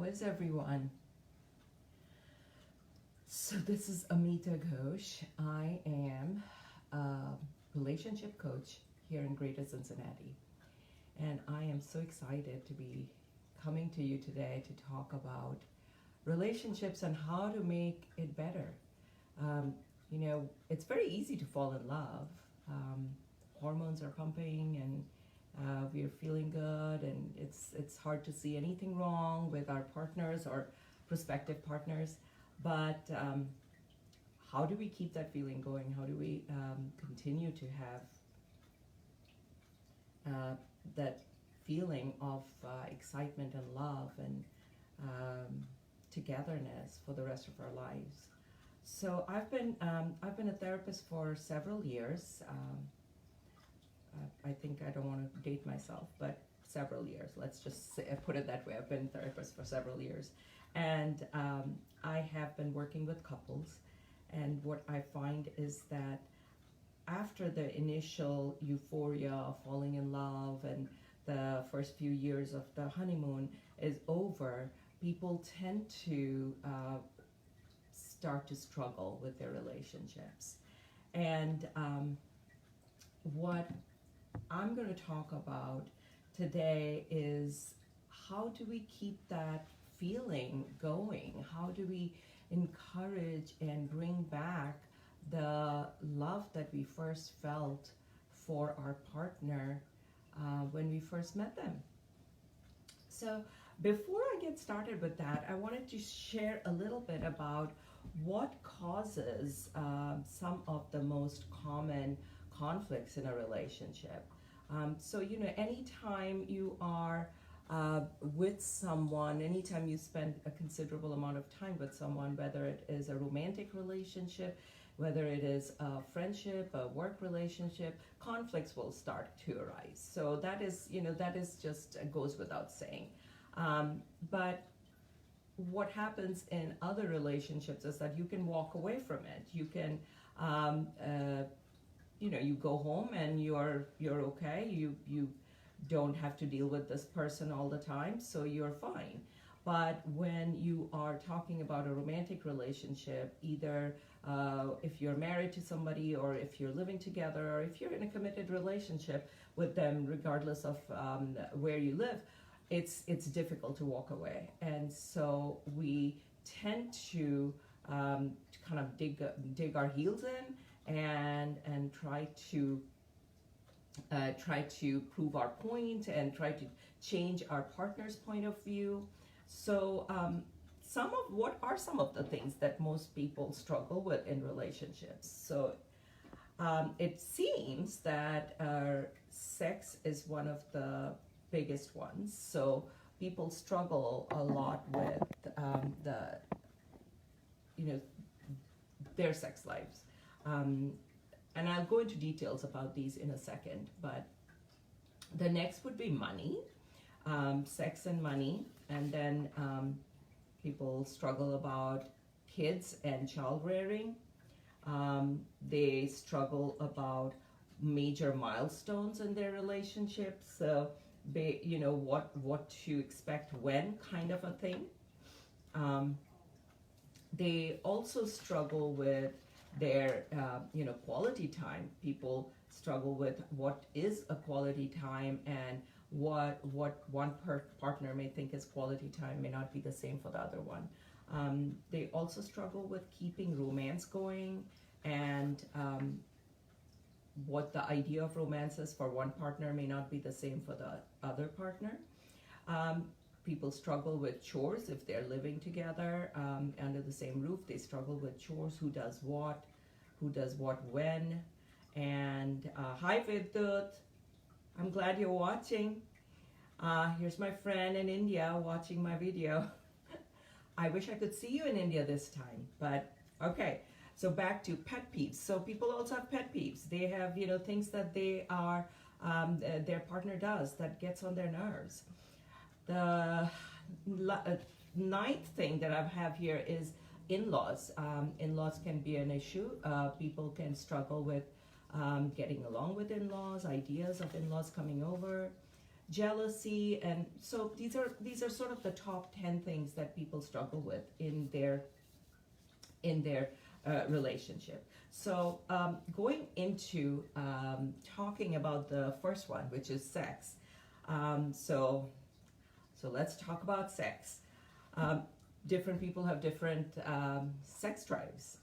is everyone? So this is Amita Ghosh. I am a relationship coach here in Greater Cincinnati. And I am so excited to be coming to you today to talk about relationships and how to make it better. It's very easy to fall in love. Hormones are pumping and we're feeling good, and it's hard to see anything wrong with our partners or prospective partners. But how do we keep that feeling going? How do we continue to have that feeling of excitement and love and togetherness for the rest of our lives? So I've been a therapist for several years. I think I don't want to date myself, but several years. Let's just put it that way. I've been a therapist for several years, and I have been working with couples. And what I find is that after the initial euphoria of falling in love and the first few years of the honeymoon is over, people tend to start to struggle with their relationships. And what I'm going to talk about today is how do we keep that feeling going? How do we encourage and bring back the love that we first felt for our partner when we first met them? So before I get started with that, I wanted to share a little bit about what causes some of the most common conflicts in a relationship. Anytime you are with someone, anytime you spend a considerable amount of time with someone, whether it is a romantic relationship, whether it is a friendship, a work relationship, conflicts will start to arise. So that is just goes without saying. But what happens in other relationships is that you can walk away from it. You can you go home and you're okay. You don't have to deal with this person all the time, so you're fine. But when you are talking about a romantic relationship, either if you're married to somebody, or if you're living together, or if you're in a committed relationship with them, regardless of where you live, it's difficult to walk away. And so we tend to kind of dig our heels in and try to prove our point and try to change our partner's point of view. So what are some of the things that most people struggle with in relationships? So it seems that sex is one of the biggest ones. So people struggle a lot with their sex lives. And I'll go into details about these in a second, but the next would be money, sex and money, and then people struggle about kids and child rearing. They struggle about major milestones in their relationships, so what to expect when, kind of a thing. They also struggle with their quality time. People struggle with what is a quality time, and what one partner may think is quality time may not be the same for the other one. They also struggle with keeping romance going, and what the idea of romance is for one partner may not be the same for the other partner. People struggle with chores if they're living together under the same roof. They struggle with chores, who does what when. And hi Vidyut, I'm glad you're watching. Here's my friend in India watching my video. I wish I could see you in India this time, but okay. So back to pet peeves. So people also have pet peeves. They have things that they are their partner does that gets on their nerves. The ninth thing that I have here is in-laws. In-laws can be an issue. People can struggle with getting along with in-laws, ideas of in-laws coming over. jealousy. And so these are sort of the top 10 things that people struggle with in their relationship. So going into talking about the first one, which is sex. So let's talk about sex. Different people have different sex drives.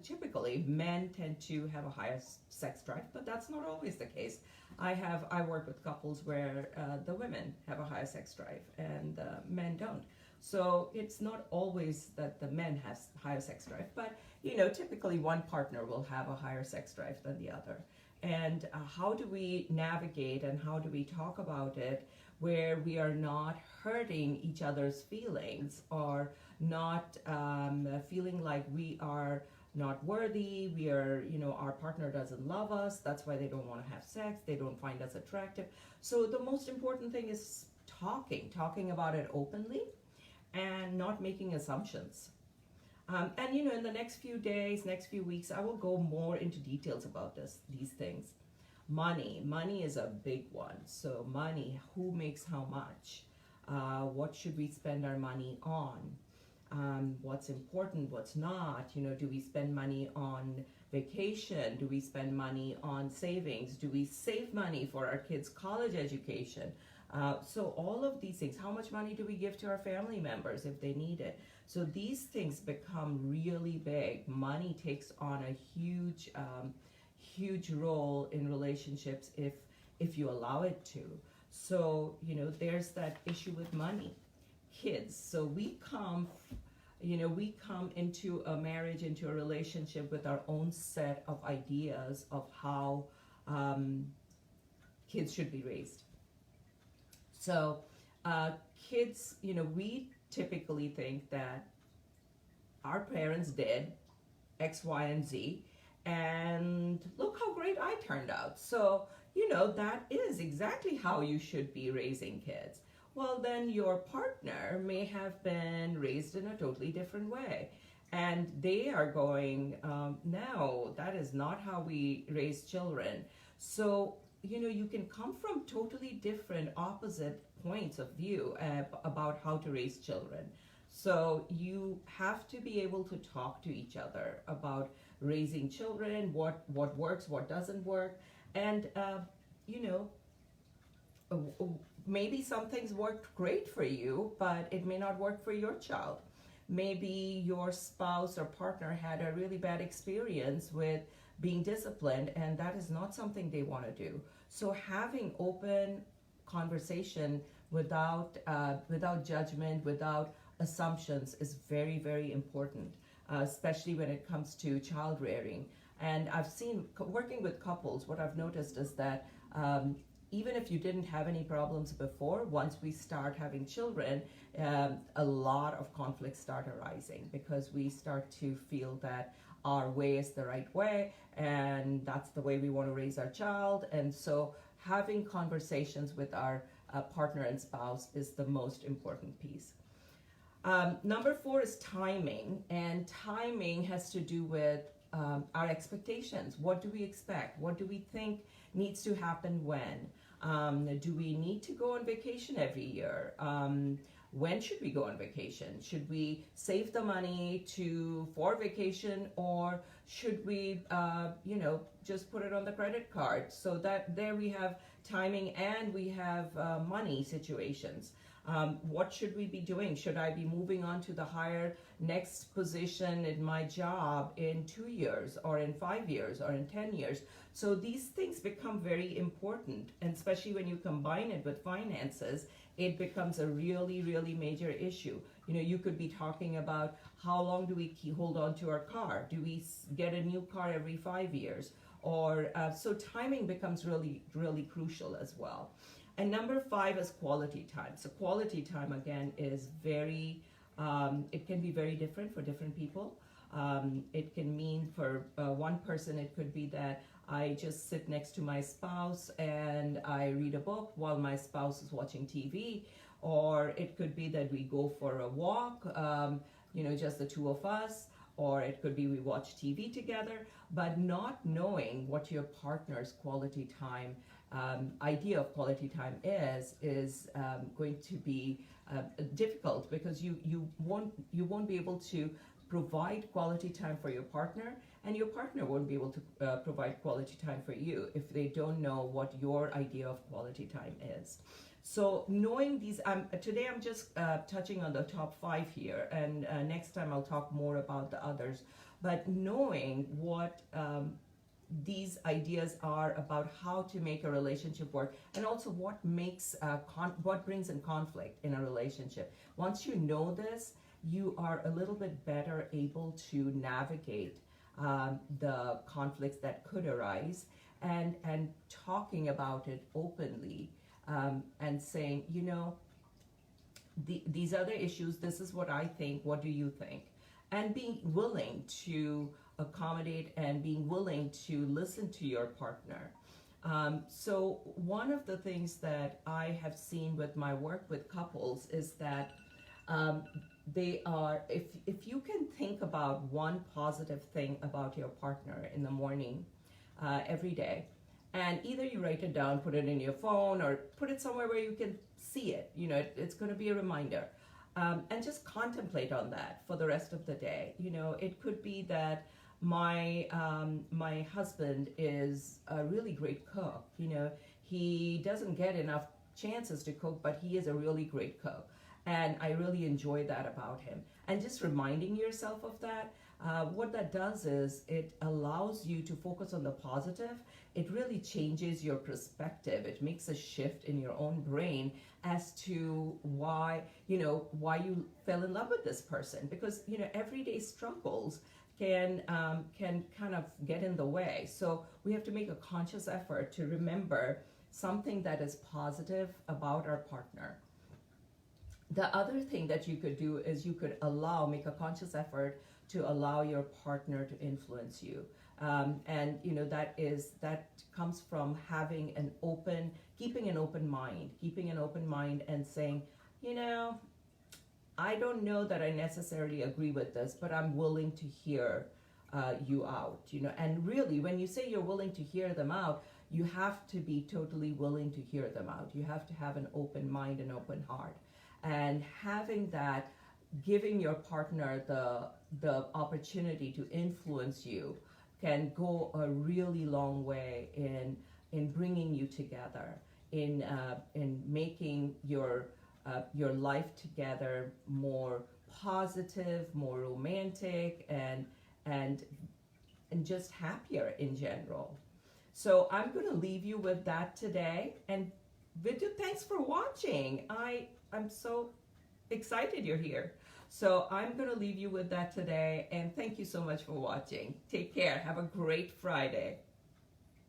Typically, men tend to have a higher sex drive, but that's not always the case. I work with couples where the women have a higher sex drive and the men don't. So it's not always that the men have higher sex drive, but typically one partner will have a higher sex drive than the other. And how do we navigate and how do we talk about it where we are not hurting each other's feelings or not feeling like we are not worthy, our partner doesn't love us, that's why they don't want to have sex, they don't find us attractive. So the most important thing is talking about it openly and not making assumptions. And in the next few days, next few weeks, I will go more into details about these things. Money is a big one. So money, who makes how much? What should we spend our money on? What's important, what's not? Do we spend money on vacation? Do we spend money on savings? Do we save money for our kids' college education? So all of these things, how much money do we give to our family members if they need it? So these things become really big. Money takes on a huge role in relationships if you allow it to. So, there's that issue with money. Kids. So we come into a marriage, into a relationship with our own set of ideas of how kids should be raised. So kids, we typically think that our parents did X, Y, and Z, and look how great I turned out. So, that is exactly how you should be raising kids. Well, then your partner may have been raised in a totally different way. And they are going, no, that is not how we raise children. So, you can come from totally different, opposite points of view about how to raise children. So you have to be able to talk to each other about raising children, what works, what doesn't work. And, maybe some things worked great for you, but it may not work for your child. Maybe your spouse or partner had a really bad experience with being disciplined, and that is not something they want to do. So having open conversation without judgment, without assumptions is very, very important, especially when it comes to child rearing. And I've seen, working with couples, what I've noticed is that even if you didn't have any problems before, once we start having children, a lot of conflicts start arising because we start to feel that our way is the right way and that's the way we want to raise our child. And so having conversations with our partner and spouse is the most important piece. Number 4 is timing, and timing has to do with our expectations. What do we expect? What do we think needs to happen when? Do we need to go on vacation every year? When should we go on vacation? Should we save the money for vacation, or should we, just put it on the credit card? So that there we have timing and we have money situations. What should we be doing? Should I be moving on to the higher next position in my job in 2 years or in 5 years or in 10 years? So these things become very important, and especially when you combine it with finances, it becomes a really, really major issue. You could be talking about how long do we hold on to our car? Do we get a new car every 5 years? Or so timing becomes really, really crucial as well. And number 5 is quality time. So quality time, again, is it can be very different for different people. It can mean for one person, it could be that I just sit next to my spouse and I read a book while my spouse is watching TV. Or it could be that we go for a walk, just the two of us. Or it could be we watch TV together, but not knowing what your partner's quality time idea of quality time is going to be difficult, because you won't be able to provide quality time for your partner, and your partner won't be able to provide quality time for you if they don't know what your idea of quality time is. So knowing these, today I'm just touching on the top 5 here, and next time I'll talk more about the others. But knowing what these ideas are about how to make a relationship work, and also what makes what brings in conflict in a relationship. Once you know this, you are a little bit better able to navigate the conflicts that could arise, and talking about it openly, and saying, these other issues, this is what I think, what do you think? And being willing to accommodate and being willing to listen to your partner. So one of the things that I have seen with my work with couples is that they are, if you can think about one positive thing about your partner in the morning, every day, and either you write it down, put it in your phone, or put it somewhere where you can see it, it's going to be a reminder, and just contemplate on that for the rest of the day. It could be that my husband is a really great cook. He doesn't get enough chances to cook, but he is a really great cook, and I really enjoy that about him. And just reminding yourself of that, what that does is it allows you to focus on the positive. It really changes your perspective. It makes a shift in your own brain as to why you fell in love with this person, because everyday struggles can kind of get in the way. So we have to make a conscious effort to remember something that is positive about our partner. The other thing that you could do is you could make a conscious effort to allow your partner to influence you. And that comes from keeping an open mind and saying, I don't know that I necessarily agree with this, but I'm willing to hear you out. And really, when you say you're willing to hear them out, you have to be totally willing to hear them out. You have to have an open mind and open heart. And having that, giving your partner the opportunity to influence you, can go a really long way in bringing you together, in making your life together more positive, more romantic, and just happier in general. So I'm going to leave you with that today. And Vidya, thanks for watching. I'm so excited you're here. So I'm going to leave you with that today, and thank you so much for watching. Take care. Have a great Friday.